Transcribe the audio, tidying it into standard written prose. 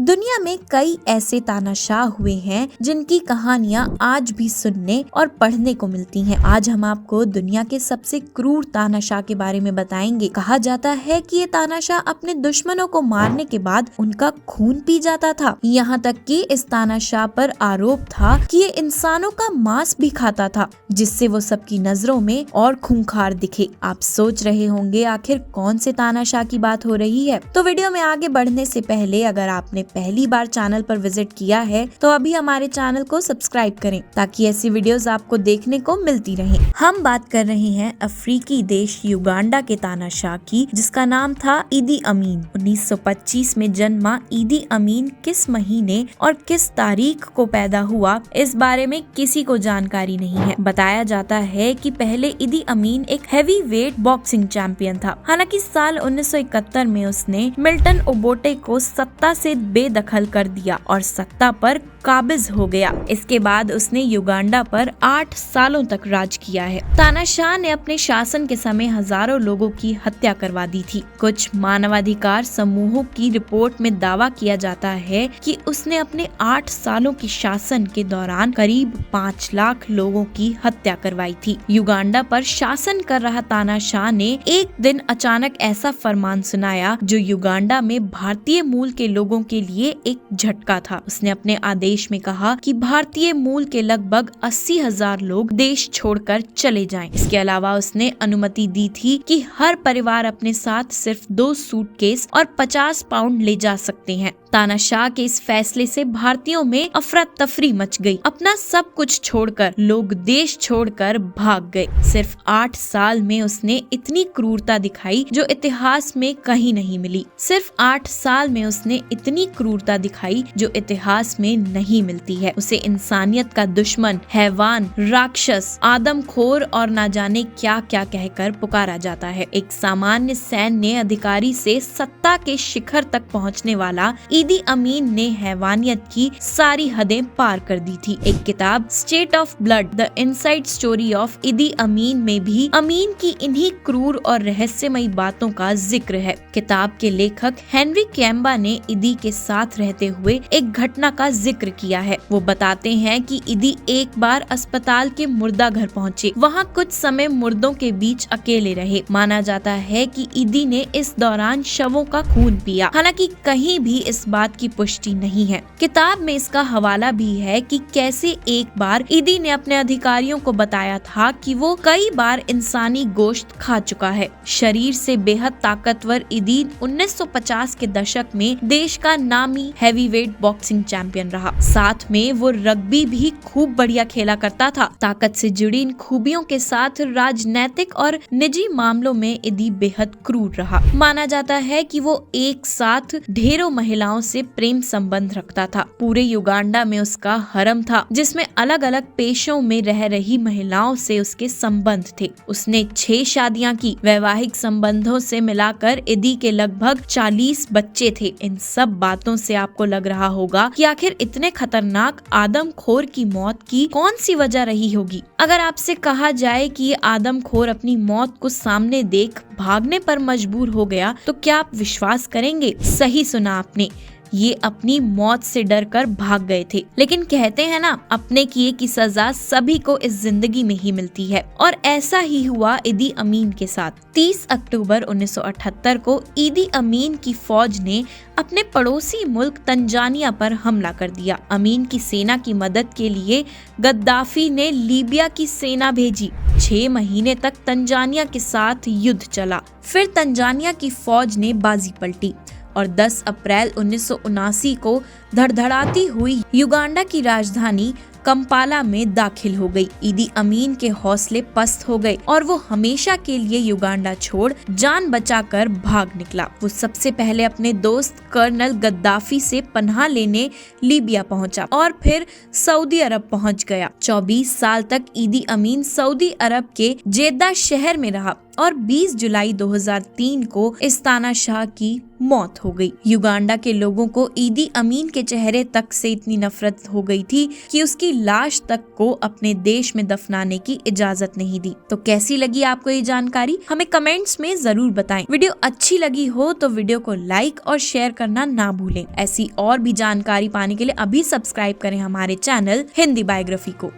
दुनिया में कई ऐसे तानाशाह हुए हैं जिनकी कहानियां आज भी सुनने और पढ़ने को मिलती हैं। आज हम आपको दुनिया के सबसे क्रूर तानाशाह के बारे में बताएंगे। कहा जाता है कि ये तानाशाह अपने दुश्मनों को मारने के बाद उनका खून पी जाता था। यहाँ तक कि इस तानाशाह पर आरोप था कि ये इंसानों का मांस भी खाता था, जिससे वो सबकी नजरों में और खूंखार दिखे। आप सोच रहे होंगे आखिर कौन से तानाशाह की बात हो रही है। तो वीडियो में आगे बढ़ने से पहले अगर आपने पहली बार चैनल पर विजिट किया है तो अभी हमारे चैनल को सब्सक्राइब करें ताकि ऐसी वीडियोस आपको देखने को मिलती रहें। हम बात कर रहे हैं अफ्रीकी देश युगांडा के तानाशाह की, जिसका नाम था ईदी अमीन। 1925 में जन्मा ईदी अमीन किस महीने और किस तारीख को पैदा हुआ, इस बारे में किसी को जानकारी नहीं है। बताया जाता है कि पहले ईदी अमीन एक हैवी वेट बॉक्सिंग चैंपियन था। हालांकि साल 1971 में उसने मिल्टन ओबोटे को सत्ता से बेदखल कर दिया और सत्ता पर काबिज हो गया। इसके बाद उसने युगांडा पर 8 सालों तक राज किया है। तानाशाह ने अपने शासन के समय हजारों लोगों की हत्या करवा दी थी। कुछ मानवाधिकार समूहों की रिपोर्ट में दावा किया जाता है कि उसने अपने 8 सालों की शासन के दौरान करीब 5 लाख लोगों की हत्या करवाई थी। युगांडा पर शासन कर रहा तानाशाह ने एक दिन अचानक ऐसा फरमान सुनाया जो युगांडा में भारतीय मूल के लोगों के लिए एक झटका था। उसने अपने आदेश में कहा कि भारतीय मूल के लगभग 80,000 लोग देश छोड़कर चले जाएं। इसके अलावा उसने अनुमति दी थी कि हर परिवार अपने साथ सिर्फ 2 सूटकेस और 50 पाउंड ले जा सकते हैं। तानाशाह के इस फैसले से भारतीयों में अफरा तफरी मच गई। अपना सब कुछ छोड़कर लोग देश छोड़कर भाग गए। सिर्फ 8 साल में उसने इतनी क्रूरता दिखाई जो इतिहास में कहीं नहीं मिली। सिर्फ 8 साल में उसने इतनी क्रूरता दिखाई जो इतिहास में नहीं मिलती है। उसे इंसानियत का दुश्मन, हैवान, राक्षस, आदमखोर और ना जाने क्या क्या कहकर पुकारा जाता है। एक सामान्य सैन्य अधिकारी से सत्ता के शिखर तक पहुंचने वाला ईदी अमीन ने हैवानियत की सारी हदें पार कर दी थी। एक किताब state of blood the inside story of ईदी अमीन में भी अमीन की इन्हीं क्रूर और रहस्यमयी बातों का जिक्र है। किताब के लेखक हेनरी कैम्बा ने ईदी के साथ रहते हुए एक घटना का जिक्र किया है। वो बताते हैं कि ईदी एक बार अस्पताल के मुर्दा घर पहुँचे। वहाँ कुछ समय मुर्दों के बीच अकेले रहे। माना जाता है कि ईदी ने इस दौरान शवों का खून पिया। हालांकि कहीं भी इस बात की पुष्टि नहीं है। किताब में इसका हवाला भी है कि कैसे एक बार ईदी ने अपने अधिकारियों को बताया था कि वो कई बार इंसानी गोश्त खा चुका है। शरीर से बेहद ताकतवर ईदी 1950 के दशक में देश का नामी हैवीवेट बॉक्सिंग चैंपियन रहा। साथ में वो रग्बी भी खूब बढ़िया खेला करता था। ताकत से जुड़ी इन खूबियों के साथ राजनैतिक और निजी मामलों में ईदी बेहद क्रूर रहा। माना जाता है कि वो एक साथ ढेरों महिलाओं से प्रेम संबंध रखता था। पूरे युगांडा में उसका हरम था, जिसमें अलग अलग पेशों में रह रही महिलाओं से उसके संबंध थे। उसने 6 शादियां की। वैवाहिक संबंधों से मिलाकर ईदी के लगभग 40 बच्चे थे। इन सब बातों से आपको लग रहा होगा कि आखिर इतने खतरनाक आदमखोर की मौत की कौन सी वजह रही होगी। अगर आपसे कहा जाए कि ये आदमखोर अपनी मौत को सामने देख भागने पर मजबूर हो गया तो क्या आप विश्वास करेंगे? सही सुना आपने, ये अपनी मौत से डरकर भाग गए थे। लेकिन कहते हैं ना, अपने किए की सजा सभी को इस जिंदगी में ही मिलती है, और ऐसा ही हुआ ईदी अमीन के साथ। 30 अक्टूबर 1978 को ईदी अमीन की फौज ने अपने पड़ोसी मुल्क तंजानिया पर हमला कर दिया। अमीन की सेना की मदद के लिए गद्दाफी ने लीबिया की सेना भेजी। 6 महीने तक तंजानिया के साथ युद्ध चला। फिर तंजानिया की फौज ने बाजी पलटी और 10 अप्रैल 1979 को धड़धड़ाती हुई युगांडा की राजधानी कंपाला में दाखिल हो गई। ईदी अमीन के हौसले पस्त हो गए और वो हमेशा के लिए युगांडा छोड़ जान बचाकर भाग निकला। वो सबसे पहले अपने दोस्त कर्नल गद्दाफी से पनाह लेने लीबिया पहुंचा और फिर सऊदी अरब पहुंच गया। 24 साल तक ईदी अमीन सऊदी अरब के जेद्दा शहर में रहा। और 20 जुलाई 2003 को इस तानाशाह की मौत हो गई। युगांडा के लोगों को ईदी अमीन के चेहरे तक से इतनी नफरत हो गई थी कि उसकी लाश तक को अपने देश में दफनाने की इजाजत नहीं दी। तो कैसी लगी आपको ये जानकारी, हमें कमेंट्स में जरूर बताएं। वीडियो अच्छी लगी हो तो वीडियो को लाइक और शेयर करना ना भूलें। ऐसी और भी जानकारी पाने के लिए अभी सब्सक्राइब करें हमारे चैनल हिंदी बायोग्राफी को।